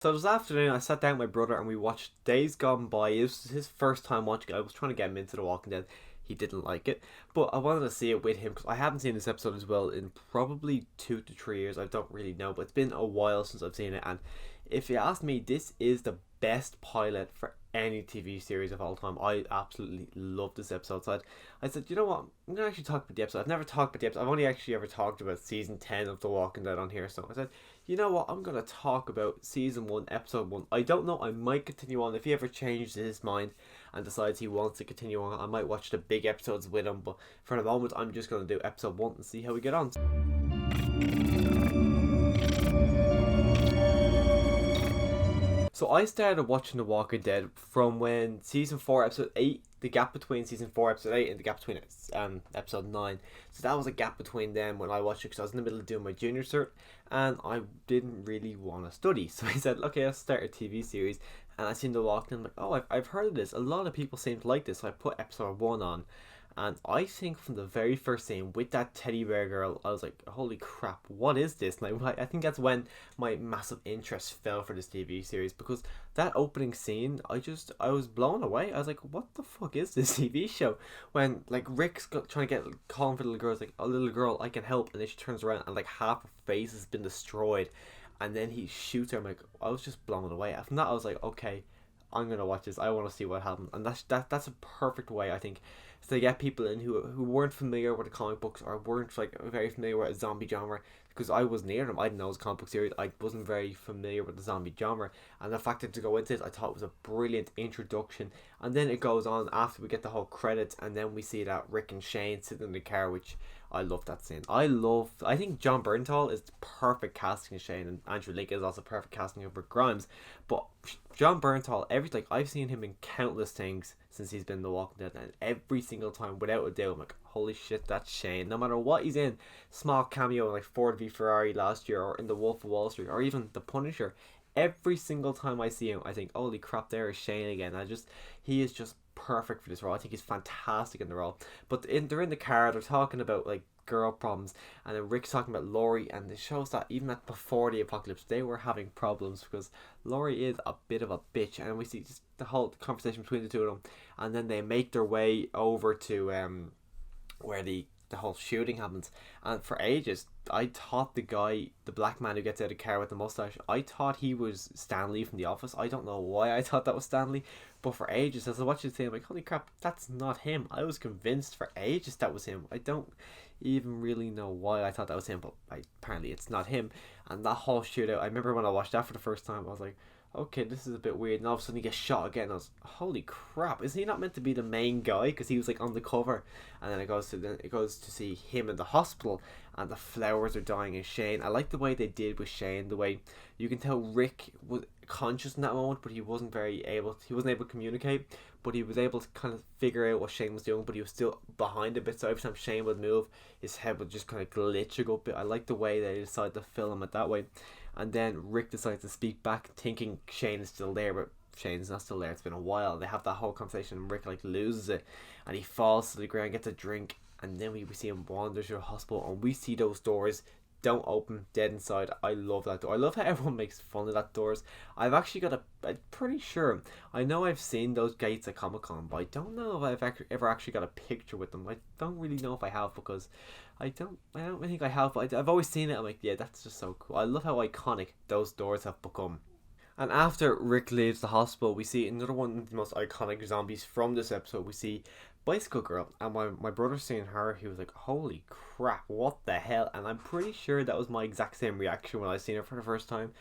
So this afternoon, I sat down with my brother and we watched Days Gone By. It was his first time watching it. I was trying to get him into The Walking Dead. He didn't like it, but I wanted to see it with him because I haven't seen this episode as well in probably 2 to 3 years. I don't really know, but it's been a while since I've seen it. And if you ask me, this is the best pilot for any TV series of all time. I absolutely love this episode. So I said, you know what? I'm gonna actually talk about the episode. I've never talked about the episode. I've only actually ever talked about season 10 of The Walking Dead on here. So I said, you know what? I'm gonna talk about season one, episode one. I don't know. I might continue on if he ever changes his mind and decides he wants to continue on. I might watch the big episodes with him, but for the moment, I'm just gonna do episode one and see how we get on. So I started watching The Walking Dead from when season four, episode eight, the gap between season four, episode eight, and the gap between episode nine. So that was a gap between them when I watched it because I was in the middle of doing my junior cert and I didn't really want to study. So I said, okay, I'll start a TV series. And I seen The Walking Dead. I'm like, oh, I've heard of this. A lot of people seem to like this. So I put episode one on. And I think from the very first scene with that teddy bear girl, I was like, holy crap, what is this? And I think that's when my massive interest fell for this TV series because that opening scene, I was blown away. I was like, what the fuck is this TV show? When like trying to get calling for the little girls, like a little girl, I can help, and then she turns around and like half her face has been destroyed, and then he shoots her. I'm like, I was just blown away. After that, I was like, okay, I'm gonna watch this. I want to see what happens, and that's a perfect way, I think, to get people in who weren't familiar with the comic books or weren't like very familiar with a zombie genre. Because I was near them, I didn't know it was a comic book series. I wasn't very familiar with the zombie genre, and the fact that to go into it, I thought it was a brilliant introduction. And then it goes on after we get the whole credits, and then we see that Rick and Shane sitting in the car, which I love that scene. I think John Bernthal is the perfect casting of Shane, and Andrew Lincoln is also perfect casting of Rick Grimes. But John Bernthal, I've seen him in countless things since he's been in The Walking Dead, and every single time, without a doubt, I'm like, holy shit, that's Shane. No matter what he's in, small cameo like Ford v Ferrari last year, or in The Wolf of Wall Street, or even The Punisher. Every single time I see him, I think, holy crap, there is Shane again. He is just perfect for this role. I think he's fantastic in the role. But they're in the car, they're talking about like girl problems, and then Rick's talking about Laurie, and it shows that even before the apocalypse, they were having problems because Laurie is a bit of a bitch, and we see just the whole conversation between the two of them, and then they make their way over to where the whole shooting happens. And for ages, I thought the black man who gets out of the car with the mustache, I thought he was Stanley from The Office. I don't know why I thought that was Stanley, but for ages, as I watched the thing, I'm like, holy crap, that's not him. I was convinced for ages that was him. I don't even really know why I thought that was him, but apparently it's not him. And that whole shootout, I remember when I watched that for the first time, I was like, okay, this is a bit weird. And all of a sudden he gets shot again. I was, holy crap, is he not meant to be the main guy? Because he was like on the cover, and then it goes to see him in the hospital, and the flowers are dying. And Shane, I like the way they did with Shane. The way you can tell Rick was conscious in that moment, but he wasn't able to communicate. But he was able to kind of figure out what Shane was doing, but he was still behind a bit. So every time Shane would move, his head would just kind of glitch a good bit. I like the way they decided to film it that way. And then Rick decides to speak back, thinking Shane is still there, but Shane's not still there. It's been a while. They have that whole conversation, and Rick like loses it, and he falls to the ground, gets a drink, and then we see him wander through the hospital, and we see those doors don't open, dead inside. I love that door. I love how everyone makes fun of that doors. I've actually got I'm pretty sure, I know I've seen those gates at Comic Con, but I don't know if I've ever actually got a picture with them. I don't really know if I have, because I don't think I have, but I've always seen it. I'm like, yeah, that's just so cool. I love how iconic those doors have become. And after Rick leaves the hospital, we see another one of the most iconic zombies from this episode. We see Bicycle Girl, and my brother seeing her, he was like, holy crap, what the hell? And I'm pretty sure that was my exact same reaction when I seen her for the first time.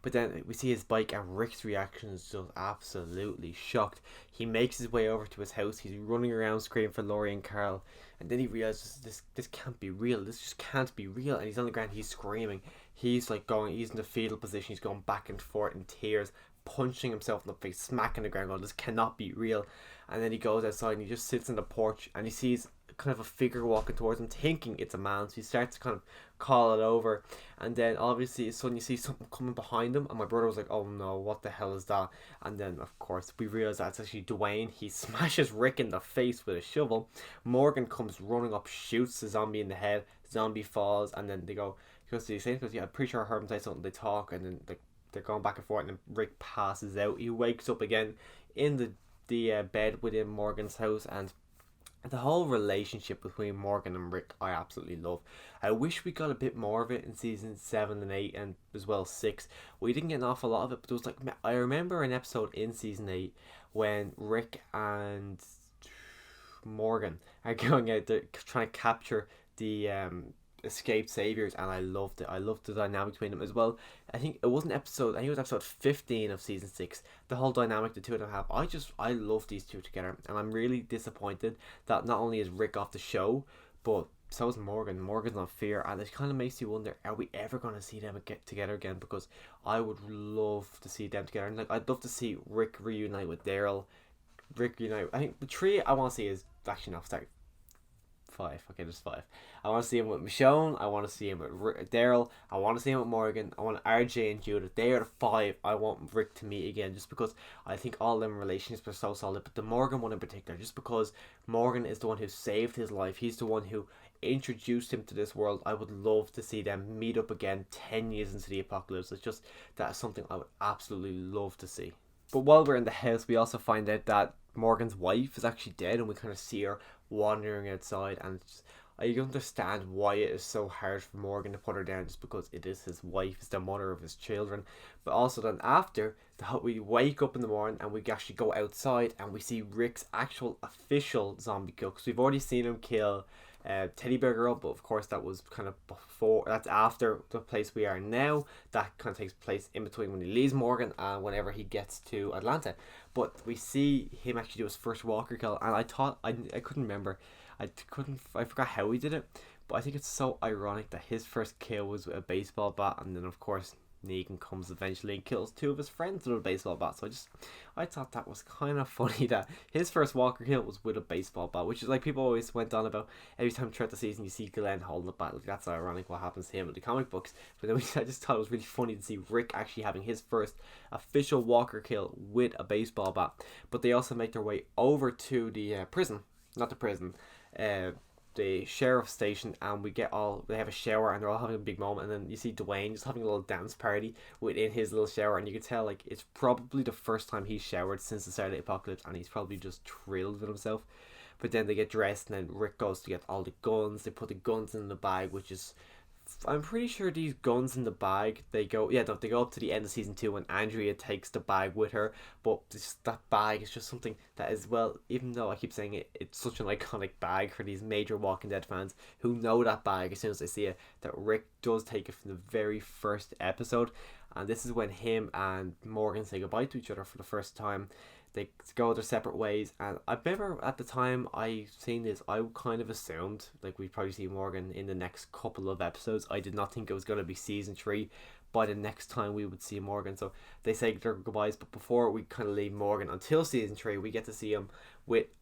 But then we see his bike, and Rick's reaction is just absolutely shocked. He makes his way over to his house. He's running around screaming for Laurie and Carl, and then he realizes this can't be real. This just can't be real. And he's on the ground. He's screaming. He's in the fetal position. He's going back and forth in tears, punching himself in the face, smacking the ground, going, this cannot be real. And then he goes outside and he just sits on the porch, and he sees kind of a figure walking towards him, thinking it's a man. So he starts to kind of call it over, and then obviously suddenly you see something coming behind him, and my brother was like, oh no, what the hell is that? And then of course we realize that it's actually Dwayne. He smashes Rick in the face with a shovel. Morgan comes running up, shoots the zombie in the head. Zombie falls, and then he goes to the same, because yeah, I'm pretty sure I heard him say something. They talk, and then like they're going back and forth, and Rick passes out. He wakes up again in the bed within Morgan's house, and the whole relationship between Morgan and Rick I absolutely love. I wish we got a bit more of it in season 7 and 8 and as well 6. We didn't get an awful lot of it, but there was like, I remember an episode in season 8 when Rick and Morgan are going out there trying to capture the escaped saviors, and I loved it. I loved the dynamic between them as well. I think it was episode 15 of season 6. The whole dynamic the two of them have, I love these two together, and I'm really disappointed that not only is Rick off the show, but so is Morgan. Morgan's on Fear, and it kind of makes you wonder, are we ever going to see them get together again? Because I would love to see them together, and like, I'd love to see Rick reunite with Daryl. Rick reunite. I think the three I want to see is actually no, sorry, 5. Okay, there's 5. I want to see him with Michonne. I want to see him with Daryl. I want to see him with Morgan. I want RJ and Judith. They are the 5 I want Rick to meet again, just because I think all them relationships are so solid. But the Morgan one in particular, just because Morgan is the one who saved his life. He's the one who introduced him to this world. I would love to see them meet up again 10 years into the apocalypse. It's just, that's something I would absolutely love to see. But while we're in the house, we also find out that Morgan's wife is actually dead, and we kind of see her wandering outside, and I understand why it is so hard for Morgan to put her down, just because it is his wife, it's the mother of his children. But also then after that, we wake up in the morning and we actually go outside and we see Rick's actual official zombie kill, because we've already seen him kill Teddy Bear Girl, but of course that was kind of before, that's after the place we are now. That kind of takes place in between when he leaves Morgan and whenever he gets to Atlanta. But we see him actually do his first walker kill, and I thought, I couldn't remember, I forgot how he did it, but I think it's so ironic that his first kill was with a baseball bat, and then of course Negan comes eventually and kills 2 of his friends with a baseball bat. So I thought that was kind of funny that his first walker kill was with a baseball bat, which is like people always went on about every time throughout the season you see Glenn holding a bat. Like, that's ironic what happens to him in the comic books. But then I just thought it was really funny to see Rick actually having his first official walker kill with a baseball bat. But they also make their way over to the prison, not the prison, the sheriff's station, and they have a shower and they're all having a big moment, and then you see Dwayne just having a little dance party within his little shower, and you can tell like it's probably the first time he's showered since the start of the apocalypse, and he's probably just thrilled with himself. But then they get dressed, and then Rick goes to get all the guns. They put the guns in the bag, which is, I'm pretty sure these guns in the bag, they go up to the end of season 2 when Andrea takes the bag with her. But that bag is just something that is, well, even though I keep saying it, it's such an iconic bag for these major Walking Dead fans who know that bag as soon as they see it, that Rick does take it from the very first episode. And this is when him and Morgan say goodbye to each other for the first time. They go their separate ways, and I remember at the time I seen this, I kind of assumed like we'd probably see Morgan in the next couple of episodes. I did not think it was going to be season 3 by the next time we would see Morgan. So they say their goodbyes, but before we kind of leave Morgan until season 3, we get to see him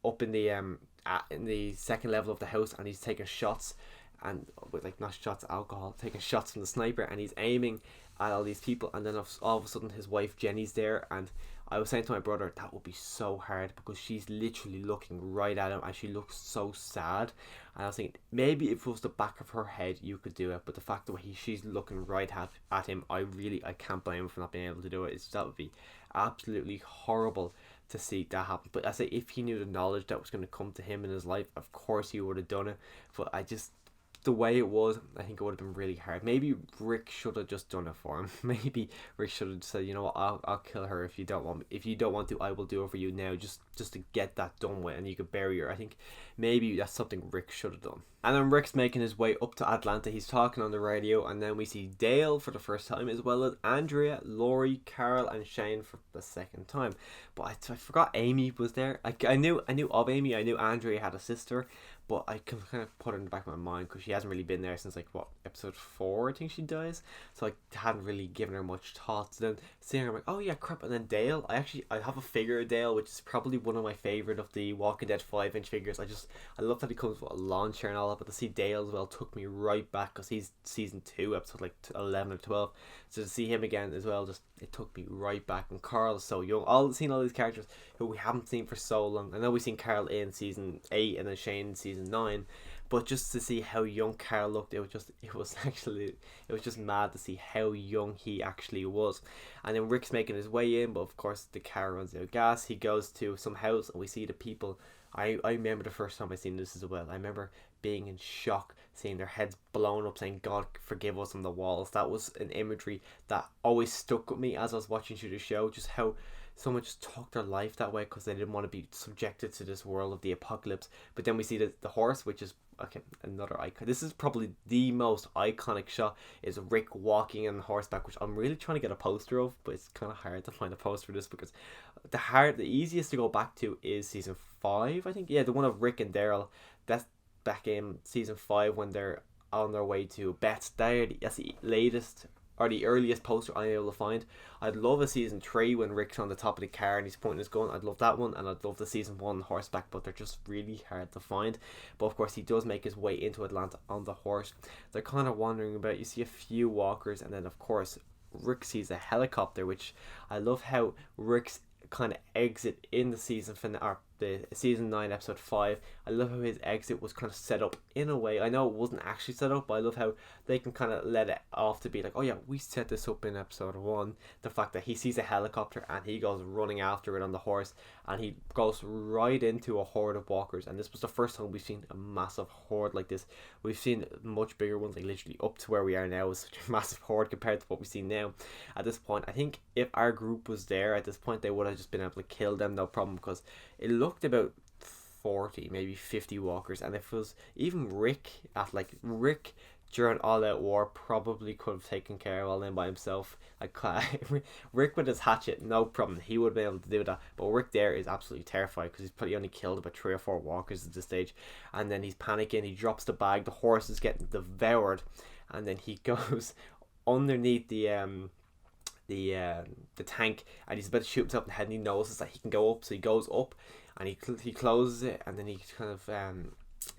up in the second level of the house, and he's taking shots, and with like not shots, alcohol, taking shots from the sniper, and he's aiming at all these people, and then all of a sudden his wife Jenny's there, and I was saying to my brother, that would be so hard because she's literally looking right at him and she looks so sad. And I was thinking, maybe if it was the back of her head, you could do it. But the fact that she's looking right at him, I can't blame him for not being able to do it. That would be absolutely horrible to see that happen. But I say, if he knew the knowledge that was going to come to him in his life, of course he would have done it. But the way it was, I think it would have been really hard. Maybe Rick should have just done it for him. Maybe Rick should have said, you know what, I'll kill her if you don't want me. If you don't want to, I will do it for you now, just to get that done with, and you could bury her. I think maybe that's something Rick should have done. And then Rick's making his way up to Atlanta. He's talking on the radio, and then we see Dale for the first time, as well as Andrea, Laurie, Carol, and Shane for the second time. But I forgot Amy was there. I knew of Amy. I knew Andrea had a sister, but I can kind of put her in the back of my mind because she hasn't really been there since like episode 4 I think she dies, so I hadn't really given her much thought. So then seeing her, I'm like, oh yeah, crap. And then Dale, I have a figure of Dale, which is probably one of my favorite of the Walking Dead 5-inch figures. I love that he comes with a launcher and all that, but to see Dale as well took me right back because he's season 2 episode like 11 or 12, so to see him again as well, just it took me right back. And Carl is so young. Seeing all these characters who we haven't seen for so long. I know we've seen Carl in season 8 and then Shane in season 9, But just to see how young Carl looked, it was just mad to see how young he actually was. And then Rick's making his way in, but of course the car runs out of gas. He goes to some house and we see the people. I remember the first time I seen this as well. I remember being in shock, seeing their heads blown up, saying "God forgive us" on the walls. That was an imagery that always stuck with me as I was watching through the show. Just how someone just took their life that way because they didn't want to be subjected to this world of the apocalypse. But then we see the horse, which is another icon. This is probably the most iconic shot, is Rick walking on horseback, which I'm really trying to get a poster of, but it's kind of hard to find a poster of this because the easiest to go back to is season 5, I think. Yeah, the one of Rick and Daryl. That's back in season 5 when they're on their way to Beth's. That's the latest or the earliest poster I'm able to find. I'd love a season 3 when Rick's on the top of the car and he's pointing his gun. I'd love that one, and I'd love the season 1 horseback, but they're just really hard to find. But of course he does make his way into Atlanta on the horse. They're kind of wandering about. You see a few walkers, and then of course Rick sees a helicopter, which I love how Rick's kind of exit in the season finale, or the season 9 episode 5. I love how his exit was kind of set up in a way. I know it wasn't actually set up, but I love how they can kind of let it off to be like, oh yeah, we set this up in episode 1. The fact that he sees a helicopter and he goes running after it on the horse, and he goes right into a horde of walkers. And this was the first time we've seen a massive horde like this. We've seen much bigger ones, like literally up to where we are now is such a massive horde compared to what we see now. At this point, I think if our group was there at this point, they would have just been able to kill them, no problem, because it looked about 40, maybe 50 walkers. And if it was even Rick during All Out War probably could have taken care of all them by himself. Like Rick with his hatchet, no problem, he would have been able to do that. But Rick there is absolutely terrified because he's probably only killed about 3 or 4 walkers at this stage, and then he's panicking. He drops the bag, the horse is getting devoured, and then he goes underneath the tank, and he's about to shoot himself in the head, and he notices that he can go up, so he goes up and he closes it, and then he kind of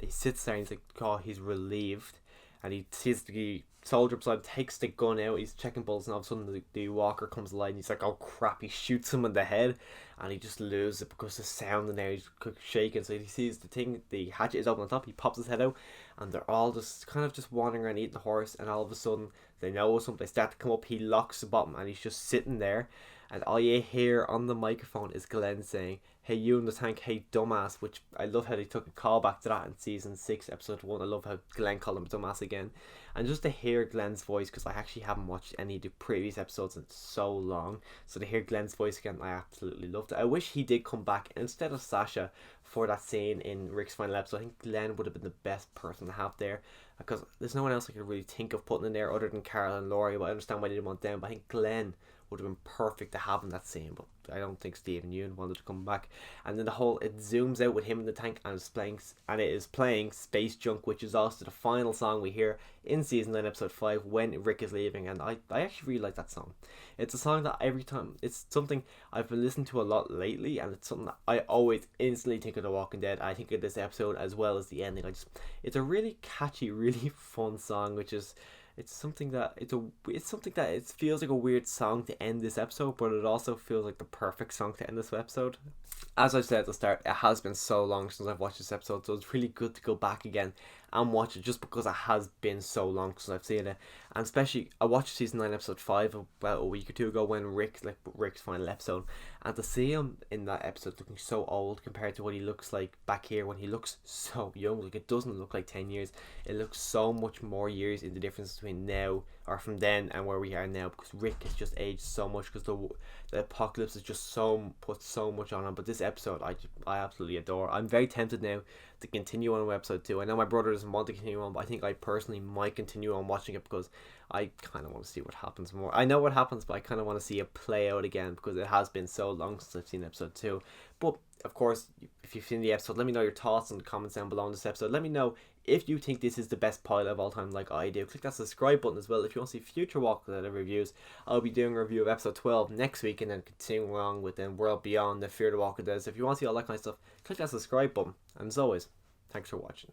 he sits there and he's like, oh, he's relieved. And he sees the soldier beside, takes the gun out, he's checking bullets, and all of a sudden the walker comes alive, and he's like, oh crap, he shoots him in the head, and he just loses it because the sound in there, he's shaking. So he sees the hatchet is open on top, he pops his head out, and they're all just kind of just wandering around eating the horse, and all of a sudden they know something, they start to come up, he locks the bottom, and he's just sitting there, and all you hear on the microphone is Glenn saying, hey, you in the tank, hey dumbass, which I love how they took a call back to that in season 6 episode 1. I love how Glenn called him dumbass again, and just to hear Glenn's voice, because I actually haven't watched any of the previous episodes in so long, so to hear Glenn's voice again, I absolutely loved it. I wish he did come back instead of Sasha for that scene in Rick's final episode. I think Glenn would have been the best person to have there, because there's no one else I could really think of putting in there other than Carl and Laurie, but I understand why they didn't want them. But I think Glenn would have been perfect to have in that scene, but I don't think Stephen Yeun wanted to come back. And then it zooms out with him in the tank, and it is playing Space Junk, which is also the final song we hear in season 9 episode 5 when Rick is leaving. And I actually really like that song. It's a song that every time, it's something I've been listening to a lot lately, and it's something that I always instantly think of The Walking Dead. I think of this episode as well as the ending. It's a really catchy, really fun song, which is, it's something that it feels like a weird song to end this episode, but it also feels like the perfect song to end this episode. As I said at the start, it has been so long since I've watched this episode, so it's really good to go back again and watch it, just because it has been so long since I've seen it. And especially, I watched season 9 episode 5 about a week or two ago when Rick's final episode, and to see him in that episode looking so old compared to what he looks like back here when he looks so young. Like, it doesn't look like 10 years, it looks so much more years in the difference between now, or from then, and where we are now, because Rick has just aged so much, because the apocalypse has just put so much on him. But this episode I absolutely adore. I'm very tempted now to continue on with episode 2. I know my brother doesn't want to continue on, but I think I personally might continue on watching it, because I kind of want to see what happens more. I know what happens, but I kind of want to see it play out again, because it has been so long since I've seen episode 2. But of course, if you've seen the episode, let me know your thoughts in the comments down below on this episode. Let me know if you think this is the best pilot of all time, like I do. Click that subscribe button as well if you want to see future Walking Dead reviews. I'll be doing a review of episode 12 next week, and then continuing along with World Beyond, the Fear the Walking Dead. So if you want to see all that kind of stuff, click that subscribe button. And as always, thanks for watching.